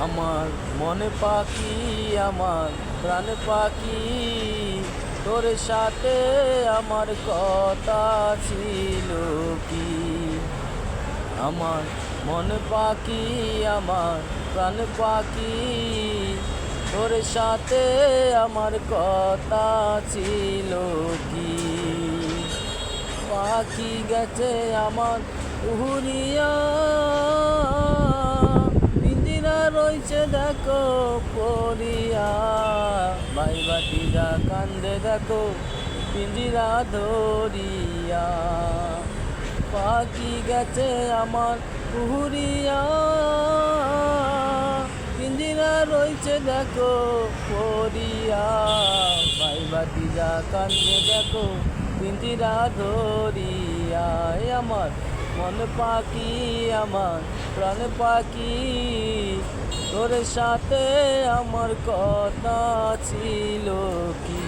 আমার মনে পাখি, আমার প্রাণ পাখি, তোর সাথে আমার কথা ছিল কি? আমার মনে পাখি, আমার প্রাণ পাখি, তোর সাথে আমার কথা ছিল কি? পাখি গেছে আমার উড়িয়া, পিঞ্জিরা রয়েছে দেখো পড়িয়া, ভাই বাতিরা কান্দে দেখো পিঞ্জিরা ধরিয়া। পাখি গেছে আমার উড়িয়া, পিঞ্জিরা রয়েছে দেখো পড়িয়া, ভাই বাতিরা কান্দে দেখো পিঞ্জিরা ধরিয়া। আমার মন পাখি, আমার প্রাণ পাখি, তোর সাথে আমার কথা ছিল কি?